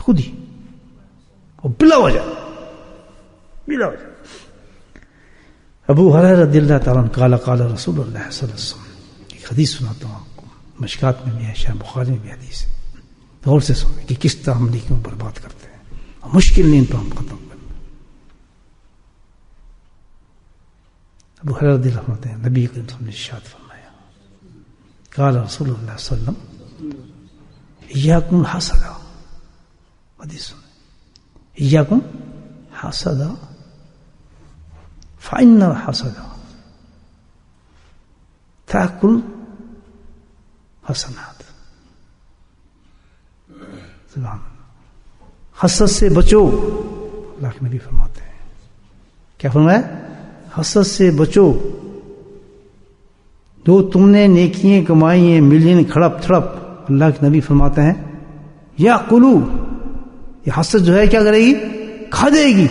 خود ہی، اور بلا وجہ ابو ہریرہ رضی اللہ تعالیٰ عنہ قال قال رسول اللہ صلی اللہ علیہ وسلم، ایک حدیث سناتا ہوں آپ کو، مشکات میں بھی ہے، شاہ بخاری میں بھی حدیث ہے، غور سے سنیں کہ کس طرح ہم نیکیوں برباد کرتے ہیں، اور مشکل نہیں ان پر ہم ختم کرنا۔ ابو ہریرہ رضی اللہ عنہ ہیں نبی کریم صلی اللہ علیہ وسلم نے ارشاد فرمایا، قال رسول اللہ صلی اللہ علیہ وسلم ایاکم حسدا، حدیث سنیں، ایاکم حسدا فإن الحسد تأكل حسنات، سبحان اللہ، حسد سے بچو، اللہ کے نبی فرماتے ہیں، کیا فرمایا؟ حسد سے بچو، جو تم نے نیکیاں کمائی ہیں ملین کھڑپ تھڑپ، اللہ کے نبی فرماتے ہیں یا قلو، یہ حسد جو ہے کیا کرے گی؟ کھا جائے گی،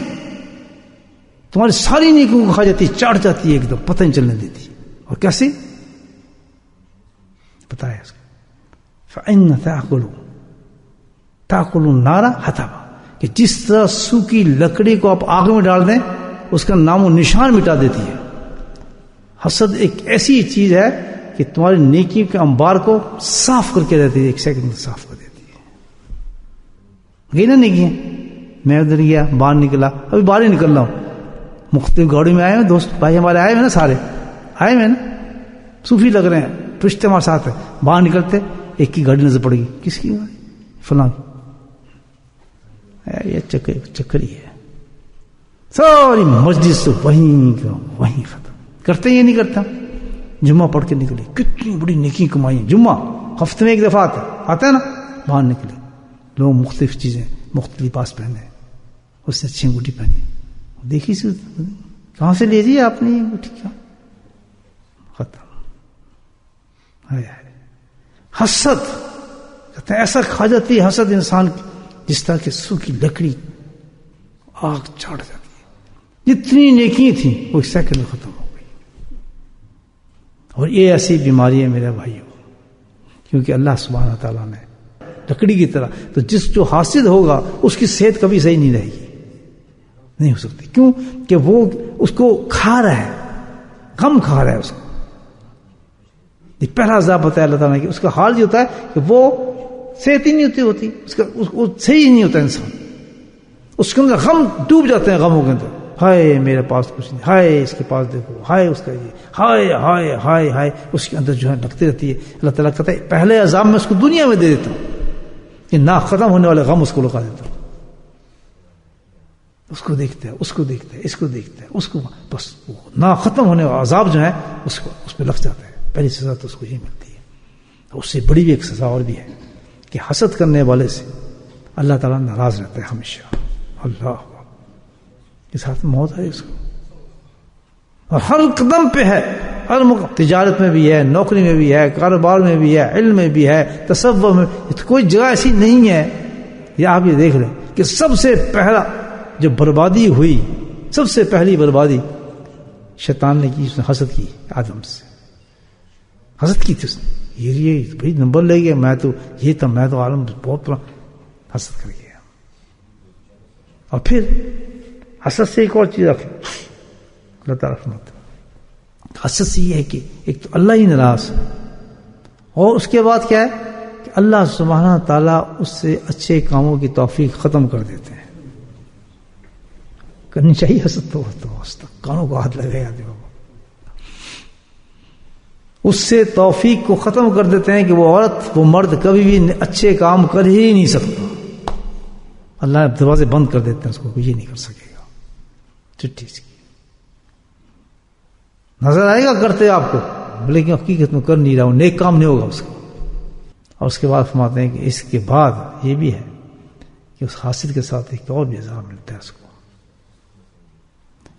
تمہاری ساری نیکیوں کو کھا جاتی ہے، چاٹ جاتی ہے ایک دم، پتہ نہیں چلنے دیتی۔ اور کیسے بتایا اس کو؟ فإن تأكل النار حطبا، کہ جس طرح سوکھی لکڑی کو آپ آگ میں ڈال دیں اس کا نام و نشان مٹا دیتی ہے، حسد ایک ایسی چیز ہے کہ تمہاری نیکی کے انبار کو صاف کر کے دیتی ہے، ایک سیکنڈ میں صاف کر دیتی ہے۔ گئی نا نیکی ہے، میں ادھر گیا، باہر نکلا، ابھی باہر ہی نکل رہا ہوں، مختلف گاڑی میں آئے ہیں، دوست بھائی ہمارے آئے ہوئے نا، سارے آئے ہوئے نا، صوفی لگ رہے ہیں، رشتے ہمارے ساتھ ہیں، باہر نکلتے ایک کی گاڑی نظر پڑے گی، کس کی؟ فلاں، یہ چکر ہی ہے، ساری مجلس سے وہیں ختم کرتے یہ نہیں کرتا۔ جمعہ پڑھ کے نکلے، کتنی بڑی نیکی کمائی، جمعہ ہفتے میں ایک دفعہ آتا ہے نا، باہر نکلے، لوگ مختلف چیزیں، مختلف لباس پہنے، اس سے اچھی انگوٹھی پہنی، دیکھی سی کہاں سے لے جی آپ نے یہ انگوٹھی، کیا ختم۔ حسد کہتے ہیں ایسا کھا جاتی ہے حسد انسان کی جس طرح کہ سوکھی لکڑی آگ چاڑ جاتی ہے، جتنی نیکی تھیں وہ ایک سیکنڈ میں ختم ہو گئی۔ اور یہ ایسی بیماری ہے میرے بھائیوں، کیونکہ اللہ سبحانہ تعالیٰ نے لکڑی کی طرح، تو جس جو حاسد ہوگا اس کی صحت کبھی صحیح نہیں رہے گی، نہیں ہو سکتی، کیوں کہ وہ اس کو کھا رہا ہے، غم کھا رہا ہے اس کو۔ یہ پہلا عذاب بتایا اللہ تعالیٰ نے کہ اس کا حال یہ ہوتا ہے کہ وہ صحت ہی نہیں ہوتی اس کا، صحیح نہیں ہوتا انسان، اس کے اندر غم ڈوب جاتے ہیں، غموں کے اندر، ہائے میرے پاس کچھ نہیں، ہائے اس کے پاس دیکھو، ہائے اس کا یہ، ہائے ہائے ہائے ہائے، اس کے اندر جو ہے لگتی رہتی ہے۔ اللہ تعالیٰ کہتا ہے پہلے عذاب میں اس کو دنیا میں دے دیتا ہوں، کہ نہ ختم ہونے والے غم اس کو لگا دیتا ہوں، اس کو دیکھتا ہے، اس کو دیکھتا ہے، اس کو دیکھتا ہے، اس کو، بس نہ ختم ہونے والا عذاب جو ہے اس پہ لگ جاتا ہے۔ پہلی سزا تو اس کو یہ ملتی ہے، اس سے بڑی بھی ایک سزا اور بھی ہے کہ حسد کرنے والے سے اللہ تعالیٰ ناراض رہتا ہے ہمیشہ، اللہ کے ساتھ موت ہے اس کو، اور ہر قدم پہ ہے، ہر تجارت میں بھی ہے، نوکری میں بھی ہے، کاروبار میں بھی ہے، علم میں بھی ہے، تصور میں، کوئی جگہ ایسی نہیں ہے۔ یہ آپ یہ دیکھ لیں کہ سب سے پہلا جو بربادی ہوئی، سب سے پہلی بربادی شیطان نے کی، اس نے حسد کی، آدم سے حسد کی تھی اس نے، یہ بھائی نمبر لے گیا، میں تو یہ تھا، میں تو عالم بہت بڑا، حسد کر گیا۔ اور پھر حسد سے ایک اور چیز رکھیں، اللہ تعالیٰ فرماتا ہے حسد سے یہ ہے کہ ایک تو اللہ ہی ناراض، اور اس کے بعد کیا ہے کہ اللہ سبحانہ تعالیٰ اس سے اچھے کاموں کی توفیق ختم کر دیتے ہیں۔ کرنی چاہیے حسد تو کانوں کو ہاتھ لگایا دے، اس سے توفیق کو ختم کر دیتے ہیں کہ وہ عورت وہ مرد کبھی بھی اچھے کام کر ہی نہیں سکتا، اللہ دروازے بند کر دیتے ہیں اس کو، یہ نہیں کر سکے گا، چٹھی سی نظر آئے گا کرتے آپ کو، لیکن حقیقت میں کر نہیں رہا، وہ نیک کام نہیں ہوگا اس کو۔ اور اس کے بعد فرماتے ہیں کہ اس کے بعد یہ بھی ہے کہ اس حاسد کے ساتھ ایک اور بھی عذاب ملتا ہے اس کو،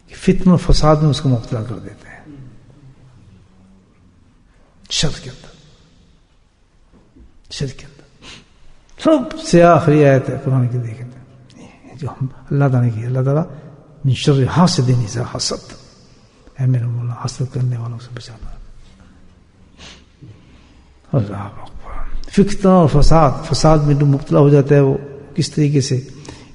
کہ فتنہ و فساد میں اس کو مبتلا کر دیتے ہیں، شر کے اندر سب سے آخری آیت ہے قرآن کی، دیکھیں جو ہم اللہ تعالیٰ کی، اللہ تعالیٰ من شر حاسد اذا حسد، اے میرے مولا حسد کرنے والوں سے بچانا۔ اللہ اکبر، فتنہ اور فساد میں جو مبتلا ہو جاتا ہے وہ کس طریقے سے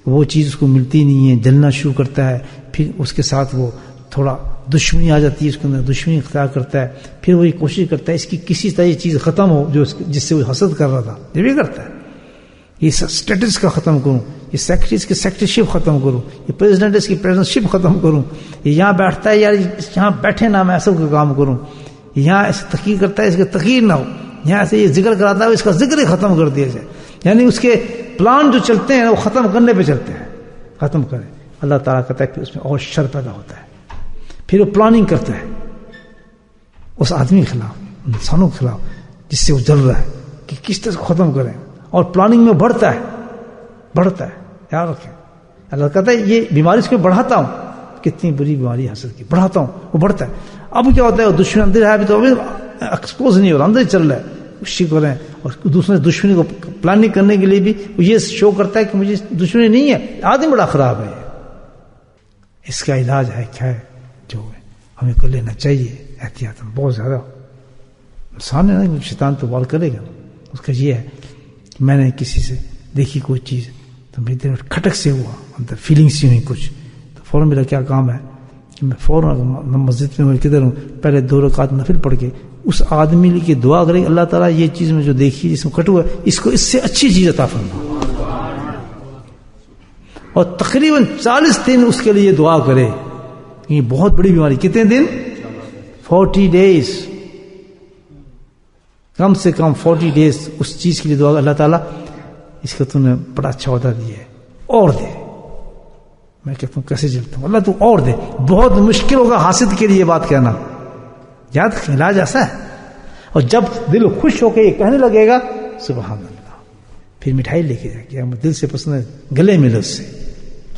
وہ چیز اس کو ملتی نہیں ہے، جلنا شروع کرتا ہے، پھر اس کے ساتھ وہ تھوڑا دشمنی آ جاتی ہے، اس کے اندر دشمنی اختیار کرتا ہے، پھر وہ یہ کوشش کرتا ہے اس کی کسی طرح یہ چیز ختم ہو جو جس سے وہ حسد کر رہا تھا، یہ بھی کرتا ہے، یہ اسٹیٹس کا ختم کروں، یہ سیکرٹریز کی سیکرٹریشپ ختم کروں، یہ پریزیڈنٹ اس کی پریزیڈنٹشپ ختم کروں، یہ یہاں بیٹھتا ہے یار یہاں بیٹھے نہ میں ایسا کا کام کروں، یہاں ایسے تقریر کرتا ہے اس کے تقریر نہ ہو، یہاں ایسے یہ ذکر کراتا ہے اس کا ذکر ہی ختم کر دیا جائے، یعنی اس کے پلان جو چلتے ہیں وہ ختم کرنے پہ چلتے ہیں، ختم کریں۔ اللہ تعالیٰ کہتا ہے کہ اس میں اور شر پیدا ہوتا ہے، پھر وہ پلاننگ کرتا ہے اس آدمی کے خلاف، انسانوں کے خلاف جس سے وہ جل رہا ہے کہ کس طرح کو ختم کریں، اور پلاننگ میں بڑھتا ہے یاد رکھیں۔ اللہ کہتا ہے یہ بیماری اس کو بڑھاتا ہوں، کتنی بری بیماری حسد کی بڑھاتا ہوں، وہ بڑھتا ہے۔ اب کیا ہوتا ہے وہ دشمن اندر ہے، ابھی تو ایکسپوز نہیں ہو رہا، اندر ہی چل رہا ہے، اسی کو رہے اور دوسرے دشمنی کو پلاننگ کرنے کے لیے بھی وہ یہ شو کرتا ہے کہ مجھے دشمنی نہیں ہے، آدمی بڑا خراب ہے۔ اس کا علاج ہے کیا ہے جو ہمیں کو لینا چاہیے احتیاط بہت زیادہ۔ انسان ہے نا، شیطان تو وال کرے گا، اس کا یہ ہے کہ میں نے کسی سے دیکھی کوئی چیز تو میری دل میں کھٹک سے ہوا، اندر فیلنگ سی ہوئی کچھ، تو فوراً میرا کیا کام ہے کہ میں فوراً مسجد میں ہوں کدھر ہوں پہلے 2 رکعت نفل پڑھ کے اس آدمی کی دعا کرے اللہ تعالیٰ یہ چیز میں جو دیکھی جس میں کٹوا اس کو اس سے اچھی چیز عطا فرما، اور تقریباً 40 دن اس کے لیے دعا کرے۔ یہ بہت بڑی بیماری، کتنے دن؟ 40 ڈیز، کم سے کم 40 ڈیز اس چیز کے لیے دعا، اللہ تعالیٰ اس کو تم نے بڑا اچھا عہدہ دیا ہے اور دے۔ میں کہتا ہوں کیسے جلتا ہوں، اللہ تو اور دے۔ بہت مشکل ہوگا حاسد کے لیے یہ بات کہنا، یاد علاج ایسا ہے۔ اور جب دل خوش ہو کے یہ کہنے لگے گا سبحان اللہ، پھر مٹھائی لے کے جائے گا، دل سے پسند ہے گلے ملے اس سے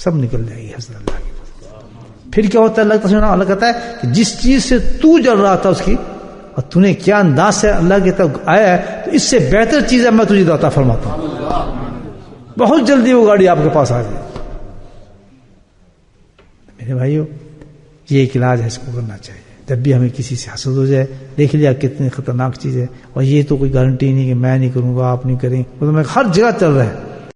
سب نکل جائے گی حضرت اللہ کی۔ پھر کیا ہوتا ہے اللہ کہتا ہے کہ جس چیز سے تو جل رہا تھا اس کی، اور تو نے کیا انداز سے اللہ کی طرف آیا ہے، تو اس سے بہتر چیز ہے میں تجھے عطا فرماتا ہوں، بہت جلدی وہ گاڑی آپ کے پاس آ جائے۔ میرے بھائیو یہ ایک علاج ہے، اس کو کرنا چاہیے۔ جب بھی ہمیں کسی سے حسد ہو جائے، دیکھ لیا کتنی خطرناک چیز ہے، اور یہ تو کوئی گارنٹی نہیں کہ میں نہیں کروں گا آپ نہیں کریں، وہ تو میں ہر جگہ چل رہا ہے۔